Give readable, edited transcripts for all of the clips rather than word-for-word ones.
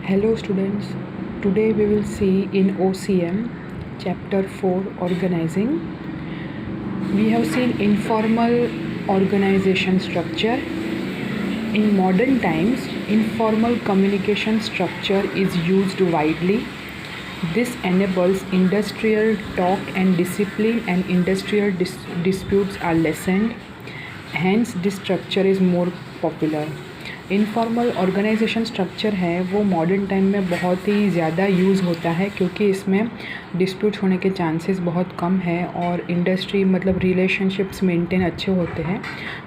Hello students, today we will see in OCM chapter 4 organizing. We have seen informal organization structure. In modern times, informal communication structure is used widely. This enables industrial talk and discipline, and industrial disputes are lessened. Hence this structure is more popular. Informal organization structure है वो modern time में बहुत ही ज़्यादा use होता है क्योंकि इसमें disputes होने के चांसेस बहुत कम है और इंडस्ट्री मतलब रिलेशनशिप्स मेंटेन अच्छे होते हैं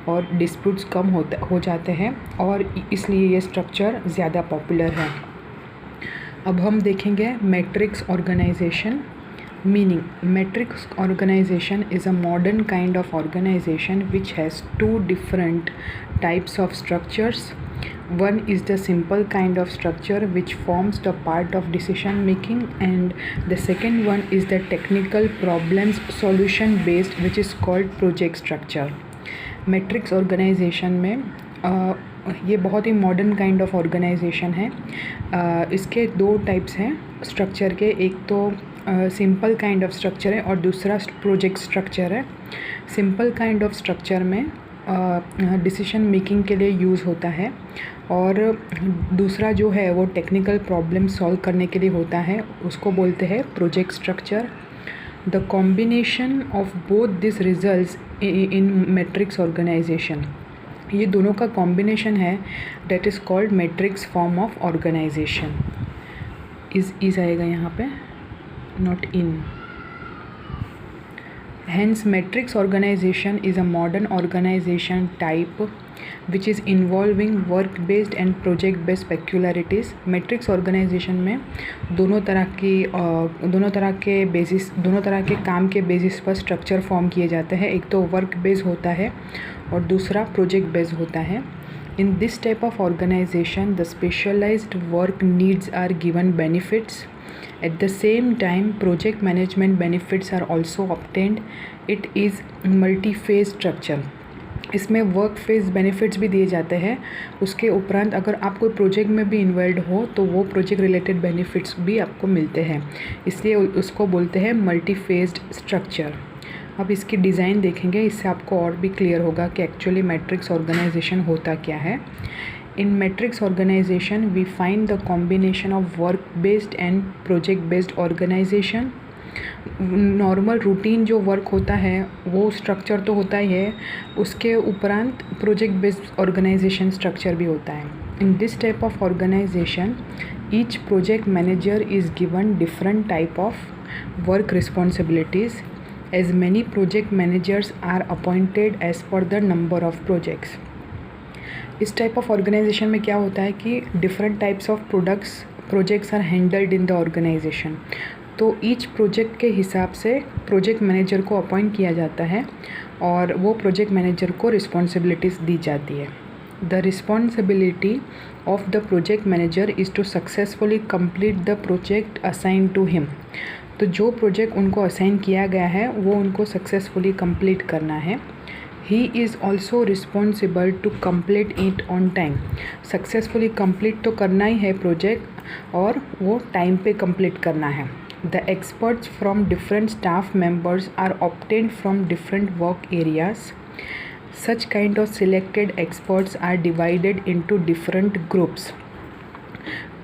और डिस्प्यूट्स कम हो जाते हैं और इसलिए ये स्ट्रक्चर ज़्यादा पॉपुलर है। अब हम देखेंगे matrix organization meaning. Matrix organization is a modern kind of organization which has two different types of structures. One is the simple kind of structure which forms the part of decision making, and the second one is the technical problems solution based which is called project structure. Matrix organization में ये बहुत ही modern kind of organization है। इसके दो types हैं structure के, एक तो सिंपल काइंड ऑफ स्ट्रक्चर है और दूसरा प्रोजेक्ट स्ट्रक्चर है। सिंपल काइंड ऑफ स्ट्रक्चर में डिसीजन मेकिंग के लिए यूज़ होता है और दूसरा जो है वो टेक्निकल प्रॉब्लम सॉल्व करने के लिए होता है, उसको बोलते हैं project structure. The combination of both this results in matrix organization, ये दोनों का कॉम्बिनेशन है that is called matrix form of organisation. Is आएगा यहाँ पे, not in. Hence matrix organization is a modern organization type which is involving work based and project based peculiarities. matrix organization में दोनों तरह के काम के बेसिस पर स्ट्रक्चर फॉर्म किए जाते हैं। एक तो वर्क बेस्ड होता है और दूसरा प्रोजेक्ट बेस्ड होता है। In this type of organization the specialized work needs are given benefits. At the same time, project management benefits are also obtained. It is multi-phase structure. इसमें वर्क फेज बेनिफिट्स भी दिए जाते हैं। उसके उपरांत अगर आप कोई प्रोजेक्ट में भी इन्वॉल्व हो तो वो प्रोजेक्ट रिलेटेड बेनिफिट्स भी आपको मिलते हैं, इसलिए उसको बोलते हैं मल्टी फेज्ड स्ट्रक्चर। अब इसकी डिज़ाइन देखेंगे, इससे आपको और भी क्लियर होगा कि एक्चुअली मैट्रिक्स ऑर्गेनाइजेशन होता क्या है। In matrix organization, we find the combination of work-based and project-based organization. Normal routine जो वर्क होता है वो स्ट्रक्चर तो होता ही है, उसके उपरांत प्रोजेक्ट बेस्ड ऑर्गेनाइजेशन स्ट्रक्चर भी होता है। In this type of organization each project manager is given different type of work responsibilities as many project managers are appointed as per the number of projects. इस type of organization में क्या होता है कि different types of projects are handled in the organization. तो each project के हिसाब से प्रोजेक्ट मैनेजर को अपॉइंट किया जाता है और वो प्रोजेक्ट मैनेजर को रिस्पॉन्सिबिलिटीज़ दी जाती है। The responsibility of the project manager is to successfully complete the project assign to him. तो जो प्रोजेक्ट उनको असाइन किया गया है वो उनको सक्सेसफुली कंप्लीट करना है। He is also responsible to complete it on time. Successfully complete तो करना ही है प्रोजेक्ट और वो टाइम पे कंप्लीट करना है। The experts from different staff members are obtained from different work areas. Such kind of selected experts are divided into different groups.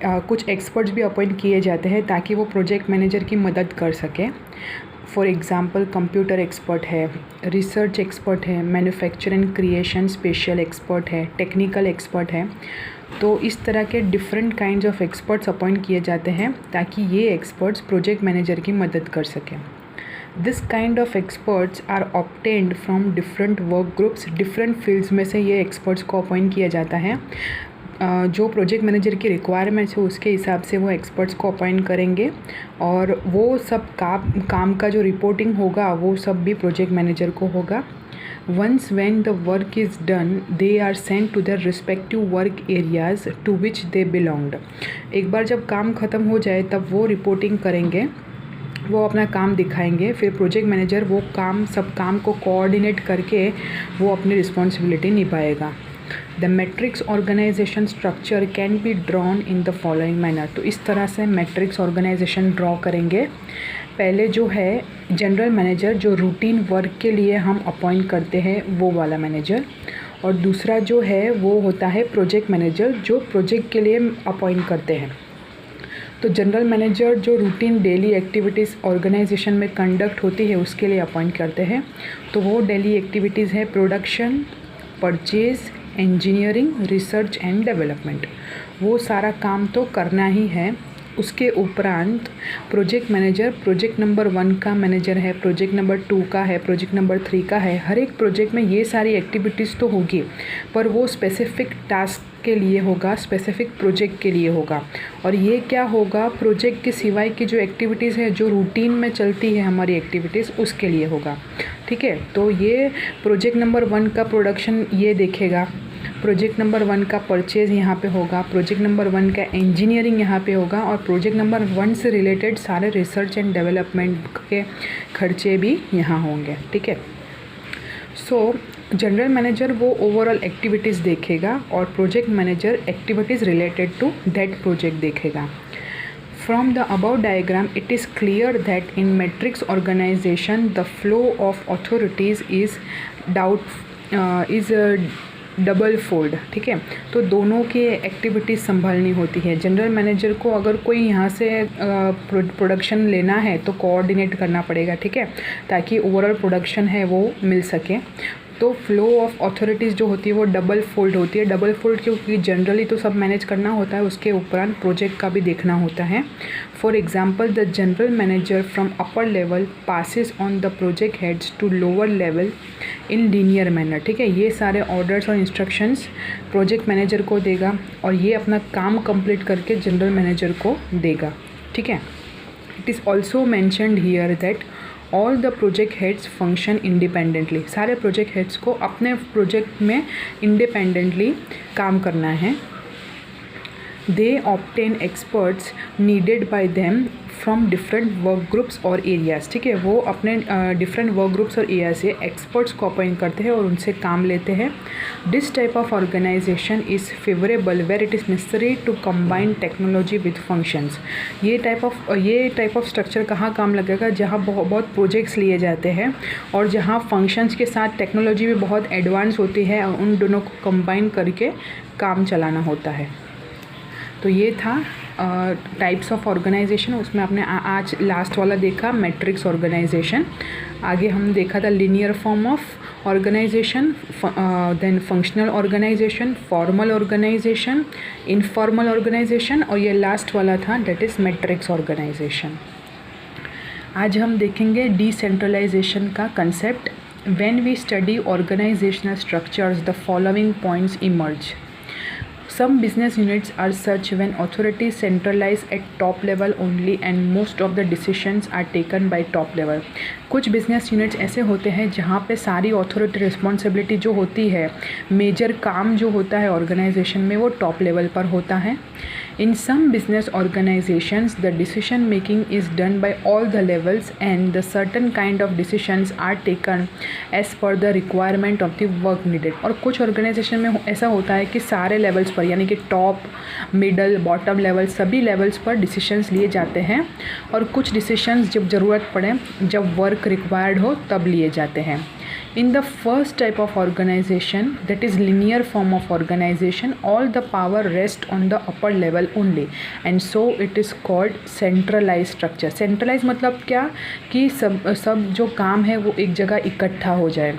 कुछ experts भी अपॉइंट किए जाते हैं ताकि वो प्रोजेक्ट मैनेजर की मदद कर सकें। फॉर एग्ज़ाम्पल कंप्यूटर एक्सपर्ट है, रिसर्च एक्सपर्ट है, मैन्युफैक्चरिंग क्रिएशन स्पेशल एक्सपर्ट है, टेक्निकल एक्सपर्ट है। तो इस तरह के different kinds of experts appoint किए जाते हैं ताकि ये एक्सपर्ट्स प्रोजेक्ट मैनेजर की मदद कर सकें। This kind of experts are obtained from different work groups. Different fields में से ये एक्सपर्ट्स को अपॉइंट किया जाता है। जो प्रोजेक्ट मैनेजर की रिक्वायरमेंट्स है उसके हिसाब से वो एक्सपर्ट्स को अपॉइंट करेंगे और वो सब काम का जो रिपोर्टिंग होगा वो सब भी प्रोजेक्ट मैनेजर को होगा। Once when the work is done they are sent to their respective work areas to which they belonged. एक बार जब काम ख़त्म हो जाए तब वो रिपोर्टिंग करेंगे, वो अपना काम दिखाएंगे, फिर प्रोजेक्ट मैनेजर वो सब काम को कोऑर्डिनेट करके वो अपनी रिस्पॉन्सिबिलिटी निभाएगा। The matrix organization structure can be drawn in the following manner. तो इस तरह से मैट्रिक्स ऑर्गेनाइजेशन ड्रॉ करेंगे। पहले जो है जनरल मैनेजर, जो रूटीन वर्क के लिए हम अपॉइंट करते हैं वो वाला मैनेजर, और दूसरा जो है वो होता है प्रोजेक्ट मैनेजर, जो प्रोजेक्ट के लिए अपॉइंट करते हैं। तो जनरल मैनेजर जो रूटीन डेली एक्टिविटीज़ ऑर्गेनाइजेशन में कंडक्ट होती है उसके लिए अपॉइंट करते हैं। तो वो डेली एक्टिविटीज़ है production, purchase, engineering, research and development. वो सारा काम तो करना ही है। उसके उपरांत प्रोजेक्ट मैनेजर प्रोजेक्ट नंबर 1 का मैनेजर है, प्रोजेक्ट नंबर 2 का है, प्रोजेक्ट नंबर 3 का है। हर एक प्रोजेक्ट में ये सारी एक्टिविटीज़ तो होगी, पर वो स्पेसिफिक टास्क के लिए होगा, स्पेसिफिक प्रोजेक्ट के लिए होगा। और ये क्या होगा, प्रोजेक्ट के सिवाय की जो एक्टिविटीज़ है, जो रूटीन में चलती है हमारी एक्टिविटीज़, उसके लिए होगा। ठीक है, तो ये प्रोजेक्ट नंबर 1 का प्रोडक्शन ये देखेगा, प्रोजेक्ट नंबर 1 का परचेज़ यहाँ पे होगा, प्रोजेक्ट नंबर 1 का इंजीनियरिंग यहाँ पे होगा, और प्रोजेक्ट नंबर 1 से रिलेटेड सारे रिसर्च एंड डेवलपमेंट के खर्चे भी यहाँ होंगे। ठीक है, सो जनरल मैनेजर वो ओवरऑल एक्टिविटीज़ देखेगा और project manager activities related to that project देखेगा। From the above diagram, it is clear that in matrix organization, the flow of authorities is double fold. ठीक है, तो दोनों की एक्टिविटीज़ संभालनी होती है। जनरल मैनेजर को अगर कोई यहाँ से प्रोडक्शन लेना है तो कोऑर्डिनेट करना पड़ेगा। ठीक है, ताकि ओवरऑल प्रोडक्शन है वो मिल सके। तो फ्लो ऑफ अथॉरिटीज़ जो होती है वो डबल फोल्ड होती है। डबल फोल्ड क्योंकि जनरली तो सब मैनेज करना होता है, उसके उपरांत प्रोजेक्ट का भी देखना होता है। For example, the general manager from upper level passes on the project heads to lower level in linear manner. ठीक है, ये सारे ऑर्डर्स और इंस्ट्रक्शंस प्रोजेक्ट मैनेजर को देगा और ये अपना काम कंप्लीट करके जनरल मैनेजर को देगा। ठीक है, it is also mentioned here that all the project heads function independently. सारे प्रोजेक्ट हेड्स को अपने प्रोजेक्ट में इंडिपेंडेंटली काम करना है। They obtain experts needed by them from different work groups और एरियाज़। ठीक है, वो अपने डिफरेंट वर्क ग्रुप्स और एरिया से एक्सपर्ट्स को अपॉइंट करते हैं और उनसे काम लेते हैं। This type of organisation is favourable where it is necessary to combine technology with functions. ये टाइप ऑफ स्ट्रक्चर कहाँ काम लगेगा, जहाँ बहुत प्रोजेक्ट्स लिए जाते हैं और जहाँ फंक्शंस के साथ टेक्नोलॉजी भी बहुत एडवांस होती है, उन दोनों को कंबाइन करके काम चलाना होता है। तो ये था टाइप्स ऑफ ऑर्गेनाइजेशन। उसमें आपने आज लास्ट वाला देखा मैट्रिक्स ऑर्गेनाइजेशन। आगे हम देखा था linear form of organization, then functional organization, formal organization, informal organization, और ये लास्ट वाला था दैट इज़ मैट्रिक्स ऑर्गेनाइजेशन। आज हम देखेंगे डिसेंट्रलाइजेशन का concept. When we study organizational structures the following points emerge. Some business units are such when authorities centralize at top level only and most of the decisions are taken by top level. कुछ business units ऐसे होते हैं जहाँ पे सारी authority responsibility जो होती है, मेजर काम जो होता है ऑर्गेनाइजेशन में, वो टॉप लेवल पर होता है। In some business organizations, the decision making is done by all the levels and the certain kind of decisions are taken as per the requirement of the work needed. और कुछ organisation में ऐसा होता है कि सारे लेवल्स पर, यानी कि टॉप, मिडल, बॉटम लेवल, सभी लेवल्स पर डिसीशंस लिए जाते हैं, और कुछ डिसीशंस जब ज़रूरत पड़े, जब वर्क रिक्वायर्ड हो, तब लिए जाते हैं। In the first type of organization, that is linear form of organization, all the power rests on the upper level only and so it is called centralized structure. Centralized मतलब क्या कि सब जो काम है वो एक जगह इकट्ठा हो जाए,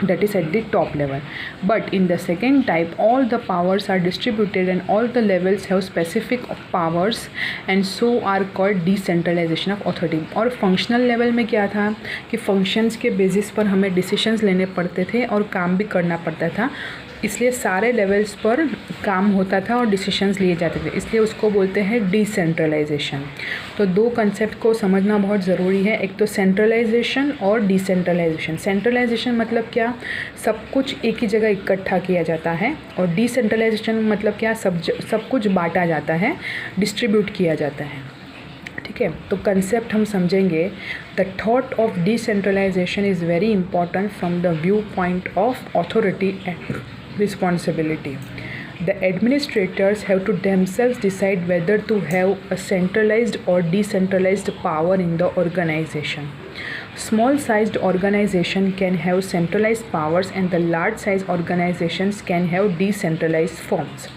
that is at the top level. But in the second type, all the powers are distributed and all the levels have specific powers and so are called decentralization of authority. और functional level में क्या था कि functions के basis पर हमें decisions लेने पड़ते थे और काम भी करना पड़ता था, इसलिए सारे लेवल्स पर काम होता था और डिसीशंस लिए जाते थे, इसलिए उसको बोलते हैं डिसेंट्रलाइजेशन। तो दो कंसेप्ट को समझना बहुत ज़रूरी है, एक तो सेंट्रलाइजेशन और डिसेंट्रलाइजेशन। सेंट्रलाइजेशन मतलब क्या, सब कुछ एक ही जगह इकट्ठा किया जाता है, और डिसेंट्रलाइजेशन मतलब क्या, सब कुछ बांटा जाता है, डिस्ट्रीब्यूट किया जाता है। ठीक है, तो कंसेप्ट हम समझेंगे। The thought of decentralization is very important from the view point of authority responsibility. The administrators have to themselves decide whether to have a centralized or decentralized power in the organization. Small-sized organization can have centralized powers and the large-sized organizations can have decentralized forms.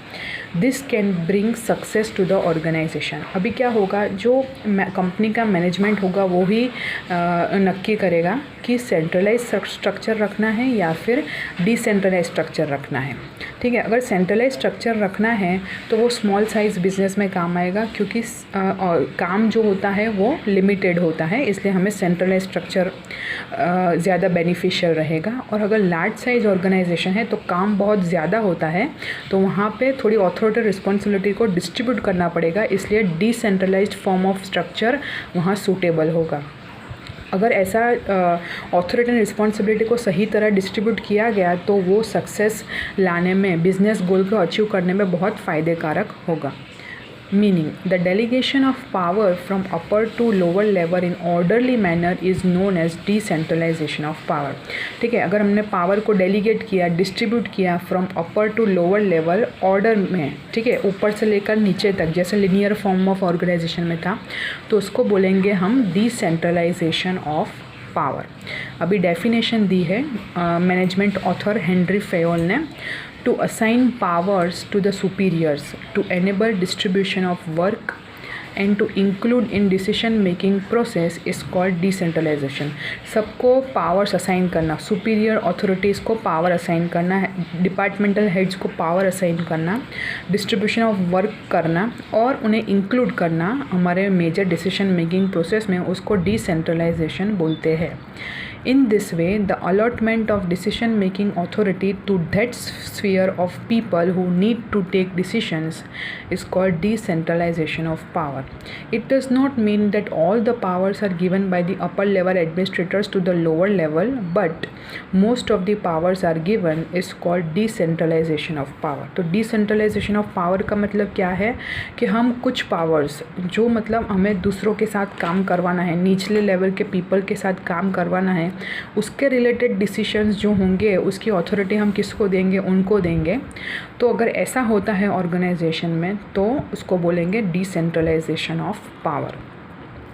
This can bring success to the organization. अभी क्या होगा, जो company का management होगा वो ही नक्की करेगा कि सेंट्रलाइज स्ट्रक्चर रखना है या फिर डिसेंट्रलाइज स्ट्रक्चर रखना है. ठीक है, अगर सेंट्रलाइज स्ट्रक्चर रखना है तो वो स्मॉल साइज़ बिजनेस में काम आएगा, क्योंकि काम जो होता है वो लिमिटेड होता है, इसलिए हमें सेंट्रलाइज स्ट्रक्चर ज़्यादा बेनिफिशियल रहेगा. और अगर लार्ज साइज ऑर्गेनाइजेशन है तो काम बहुत ज़्यादा होता है, तो वहाँ पे थोड़ी ऑथोरिटी रिस्पॉन्सिबिलिटी को डिस्ट्रीब्यूट करना पड़ेगा, इसलिए डिसेंट्रलाइज्ड फॉर्म ऑफ स्ट्रक्चर वहाँ सूटेबल होगा. अगर ऐसा ऑथोरिटी रिस्पॉन्सिबिलिटी को सही तरह डिस्ट्रीब्यूट किया गया तो वो सक्सेस लाने में, बिजनेस गोल को अचीव करने में बहुत फ़ायदेकारक होगा. Meaning, the delegation of power from upper to lower level in orderly manner is known as decentralization of power. ठीक है, अगर हमने पावर को डेलीगेट किया, डिस्ट्रीब्यूट किया from upper two lower level order में, ठीक है, ऊपर से लेकर नीचे तक, जैसे लिनियर फॉर्म ऑफ ऑर्गेनाइजेशन में था, तो उसको बोलेंगे हम डिसेंट्रलाइजेशन ऑफ पावर. अभी डेफिनेशन दी है मैनेजमेंट ऑथर हेनरी फेयोल ने. To assign powers to the superiors, to enable distribution of work and to include in decision making process is called decentralization. सबको पावर्स असाइन करना, superior authorities को power assign करना, departmental heads को power assign करना, distribution of work करना और उन्हें include करना हमारे मेजर डिसीजन मेकिंग प्रोसेस में, उसको डिसेंट्रलाइजेशन बोलते हैं. In this way, the allotment of decision-making authority to that sphere of people who need to take decisions is called decentralization of power. It does not mean that all the powers are given by the upper level administrators to the lower level, but most of the powers are given is called decentralization of power. तो decentralization of power का मतलब क्या है कि हम कुछ powers जो मतलब हमें दूसरों के साथ काम करवाना है, निचले लेवल के पीपल के साथ काम करवाना है, उसके रिलेटेड डिसीशंस जो होंगे उसकी अथॉरिटी हम किसको देंगे, उनको देंगे. तो अगर ऐसा होता है ऑर्गेनाइजेशन में तो उसको बोलेंगे डिसेंट्रलाइजेशन ऑफ पावर.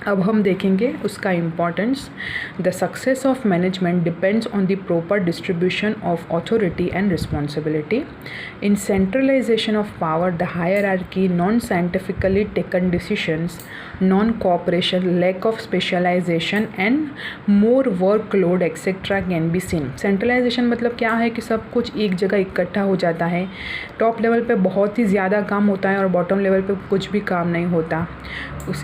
अब हम देखेंगे उसका importance. The success of management depends on the proper distribution of authority and responsibility. In centralization of power the hierarchy, non scientifically taken decisions, non cooperation, lack of specialization and more workload etcetera can be seen. Centralization मतलब क्या है कि सब कुछ एक जगह इकट्ठा हो जाता है. टॉप लेवल पे बहुत ही ज़्यादा काम होता है और बॉटम लेवल पे कुछ भी काम नहीं होता.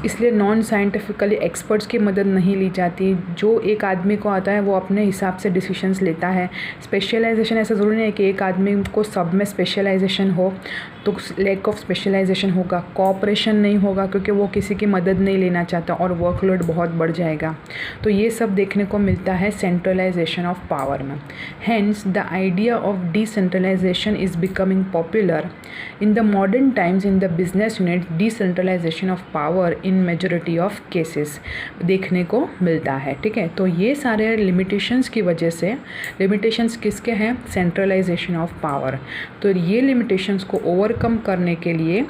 इसलिए नॉन साइंटिफिकली एक्सपर्ट्स की मदद नहीं ली जाती. जो एक आदमी को आता है वो अपने हिसाब से डिसीशंस लेता है. स्पेशलाइजेशन ऐसा ज़रूरी नहीं है कि एक आदमी को सब में स्पेशलाइजेशन हो, तो लैक ऑफ स्पेशलाइजेशन होगा. कोऑपरेशन नहीं होगा क्योंकि वो किसी की मदद नहीं लेना चाहता और वर्कलोड बहुत बढ़ जाएगा. तो ये सब देखने को मिलता है सेंट्रलाइजेशन ऑफ पावर में. Hence the idea of decentralization is becoming popular in the modern times in the business unit. Decentralization of power in majority of cases देखने को मिलता है. ठीक है, तो ये सारे लिमिटेशंस की वजह से, लिमिटेशंस किसके हैं, सेंट्रलाइजेशन ऑफ पावर. तो ये लिमिटेशंस को ओवरकम करने के लिए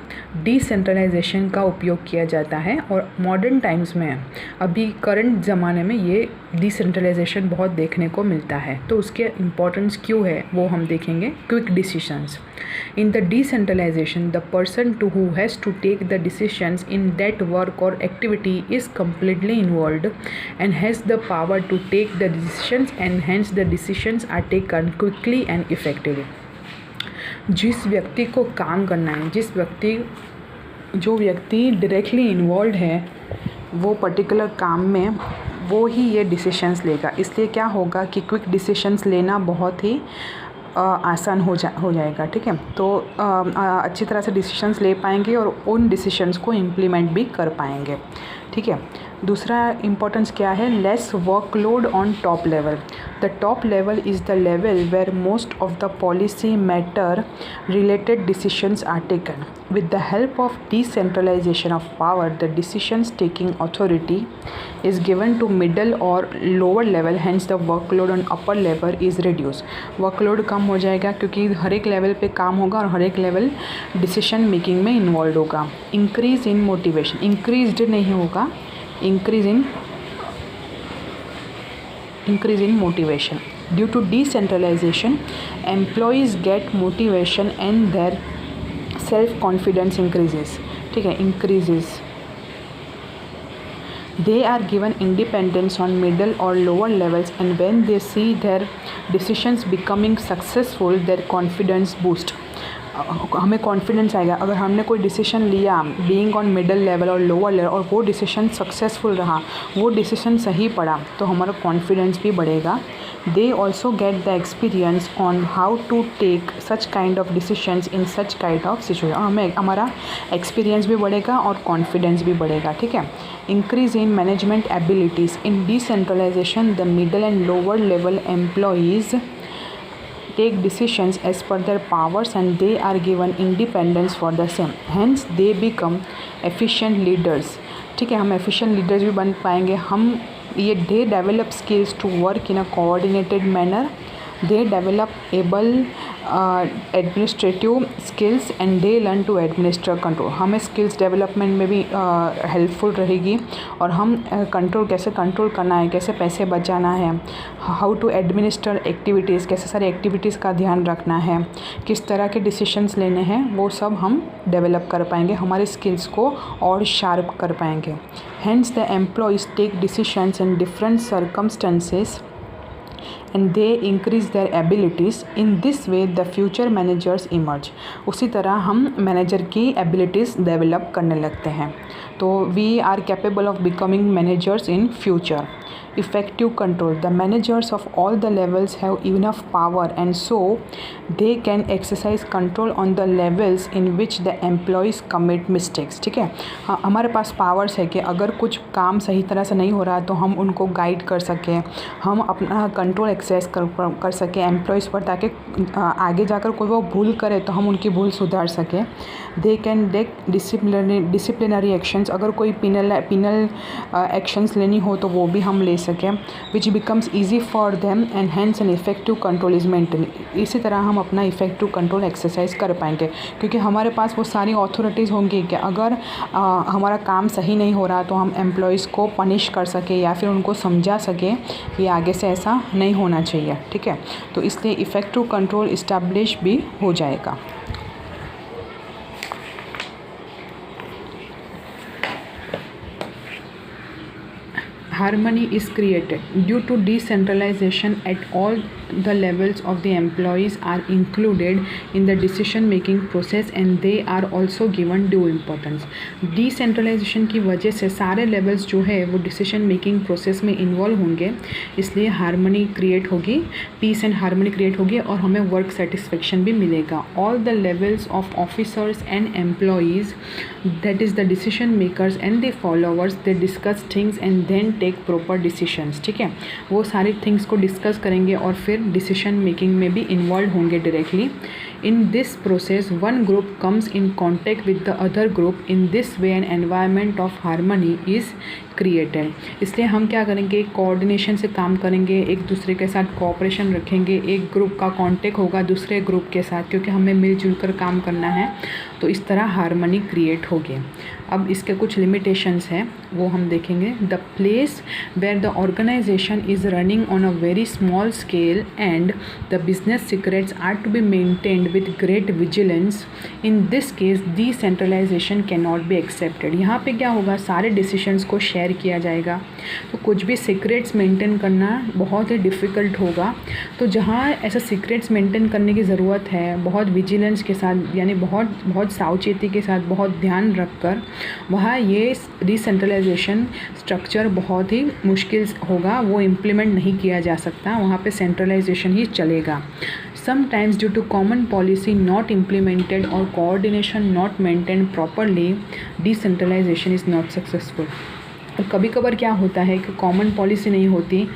डिसेंट्रलाइजेशन का उपयोग किया जाता है. और मॉडर्न टाइम्स में, अभी करंट ज़माने में ये डिसेंट्रलाइजेशन बहुत देखने को मिलता है. तो उसके इम्पोर्टेंस क्यों है वो हम देखेंगे. Quick decisions. In the decentralization, the person who has to take the decisions in that work or activity is completely involved and has the power to take the decisions, and hence the decisions are taken quickly and effectively. जिस व्यक्ति को काम करना है, जो व्यक्ति directly involve है वो पर्टिकुलर काम में, वो ही ये डिसीशंस लेगा. इसलिए क्या होगा कि क्विक डिसीशंस लेना बहुत ही आसान हो जाएगा. ठीक है, तो अच्छी तरह से डिसीशंस ले पाएंगे और उन डिसीशंस को इम्प्लीमेंट भी कर पाएंगे. ठीक है, दूसरा इम्पोर्टेंस क्या है, less workload on top level. The top level is the level where most of the policy matter related decisions are taken. With the help of decentralization of power, the decisions taking authority is given to middle or lower level, hence the workload on upper level is reduced. Workload कम हो जाएगा क्योंकि हर एक level पे काम होगा और हर एक लेवल डिसीजन मेकिंग में इन्वॉल्व होगा. इंक्रीज इन मोटिवेशन, इंक्रीज्ड नहीं होगा, increase in motivation. Due to decentralization, employees get motivation and their self-confidence increases. ठीक है, increases. They are given independence on middle or lower levels, and when they see their decisions becoming successful, their confidence boost. हमें confidence आएगा अगर हमने कोई decision लिया being on middle level और lower level और वो डिसीजन सक्सेसफुल रहा, वो डिसीजन सही पड़ा, तो हमारा कॉन्फिडेंस भी बढ़ेगा. They also get the experience on how to take such kind of decisions in such kind of situation. हमें हमारा एक्सपीरियंस भी बढ़ेगा और कॉन्फिडेंस भी बढ़ेगा. ठीक है. Increase in management abilities. In decentralization the middle and lower level employees take decisions as per their powers and they are given independence for the same, hence they become efficient leaders. ठीक है, हम efficient leaders भी बन पाएंगे. हम ये they develop skills to work in a coordinated manner, they develop able administrative skills and they learn to administer control. हमें skills development में भी helpful रहेगी और हम control कैसे control करना है, कैसे पैसे बचाना है, how to administer activities, कैसे सारी activities का ध्यान रखना है, किस तरह के decisions लेने हैं, वो सब हम develop कर पाएंगे, हमारे skills को और sharp कर पाएंगे. Hence the employees take decisions in different circumstances and they increase their abilities. In this way the future managers emerge. उसी तरह हम मैनेजर की एबिलिटीज़ डेवलप करने लगते हैं. तो we are capable of becoming managers in future. Effective control. The managers of all the levels have enough power and so they can exercise control on the levels in which the employees commit mistakes. ठीक है, हाँ, हमारे पास powers है कि अगर कुछ काम सही तरह से नहीं हो रहा तो हम उनको गाइड कर सकें, हम अपना कंट्रोल एक्सरसाइज कर सकें एम्प्लॉयज़ पर, ताकि आगे जाकर कोई वो भूल करे तो हम उनकी भूल सुधार सकें. They can take disciplinary actions. अगर कोई पिनल एक्शंस लेनी हो तो वो भी हम ले सकें. Which becomes easy for them and hence an effective control is maintain. इसी तरह हम अपना इफेक्टिव कंट्रोल एक्सरसाइज कर पाएंगे क्योंकि हमारे पास वो सारी अथॉरिटीज़ होंगी कि अगर हमारा काम सही नहीं हो रहा तो हम एम्प्लॉयज़ को पनिश कर सकें या फिर उनको समझा सकें कि आगे से ऐसा नहीं होना चाहिए. ठीक है, तो इसलिए इफ़ेक्टिव कंट्रोल इस्टेब्लिश भी हो जाएगा. Harmony is created due to decentralization at all the levels of the employees are included in the decision making process and they are also given due importance. Decentralization की वजह से सारे levels जो है वो decision making process में involve होंगे, इसलिए harmony create होगी, peace and harmony create होगी और हमें work satisfaction भी मिलेगा. All the levels of officers and employees, that is the decision makers and the followers, they discuss things and then take proper decisions. ठीक है, वो सारी थिंग्स को डिस्कस करेंगे और फिर डिसीजन मेकिंग में भी इन्वॉल्व होंगे directly. In this process, one group comes in contact with the other group. In this way, an environment of harmony is created. इसलिए हम क्या करेंगे, कोऑर्डिनेशन से काम करेंगे, एक दूसरे के साथ कोऑपरेशन रखेंगे, एक ग्रुप का कांटेक्ट होगा दूसरे ग्रुप के साथ क्योंकि हमें मिलजुल कर काम करना है, तो इस तरह हारमनी क्रिएट होगी. अब इसके कुछ लिमिटेशंस हैं वो हम देखेंगे. The place where the organization is running on a very small scale and the business secrets are to be maintained with great vigilance. In this case, decentralization cannot be accepted. यहाँ पे क्या होगा, सारे decisions को share किया जाएगा तो कुछ भी सीक्रेट्स मेंटेन करना बहुत ही डिफ़िकल्ट होगा. तो जहाँ ऐसा सीक्रेट्स मेंटेन करने की ज़रूरत है, बहुत विजिलेंस के साथ यानी बहुत सावचेती के साथ, बहुत ध्यान रखकर, वहाँ ये डिसेंट्रलाइजेशन स्ट्रक्चर बहुत ही मुश्किल होगा, वो इम्प्लीमेंट नहीं किया जा सकता, वहाँ पे सेंट्रलाइजेशन ही चलेगा. Sometimes due to common policy not implemented or coordination not maintained properly, decentralization is not successful. और कभी कभार क्या होता है कि कॉमन पॉलिसी नहीं होती,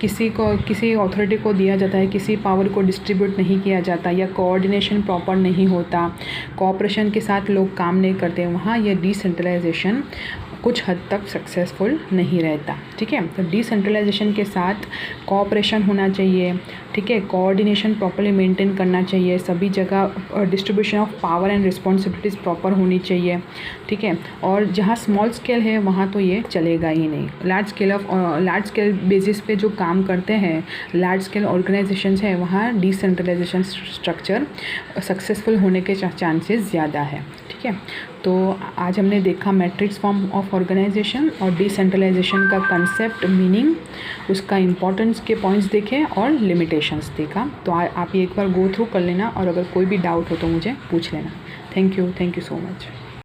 किसी अथॉरिटी को दिया जाता है, किसी पावर को डिस्ट्रीब्यूट नहीं किया जाता, या कोऑर्डिनेशन प्रॉपर नहीं होता, कोऑपरेशन के साथ लोग काम नहीं करते, वहाँ ये डिसेंट्रलाइजेशन कुछ हद तक सक्सेसफुल नहीं रहता। ठीक है, तो डिसेंट्रलाइजेशन के साथ कोऑपरेशन होना चाहिए। ठीक है, कोऑर्डिनेशन प्रॉपर्ली मेंटेन करना चाहिए, सभी जगह distribution of power and responsibilities proper होनी चाहिए। ठीक है, और जहाँ स्मॉल स्केल है वहाँ तो ये चलेगा ही नहीं। लार्ज स्केल बेसिस पे जो काम करते हैं, लार्ज स्केल ऑर्गेनाइजेशंस है, वहाँ डिसेंट्रलाइजेशन स्ट्रक्चर सक्सेसफुल होने के चांसेस ज़्यादा है। ठीक है, तो आज हमने देखा मैट्रिक्स फॉर्म ऑफ ऑर्गेनाइजेशन और डिसेंट्रलाइजेशन का कंसेप्ट, मीनिंग, उसका इम्पोर्टेंस के पॉइंट्स देखे और लिमिटेशंस देखा। तो आप ये एक बार गो थ्रू कर लेना, और अगर कोई भी डाउट हो तो मुझे पूछ लेना। Thank you so much.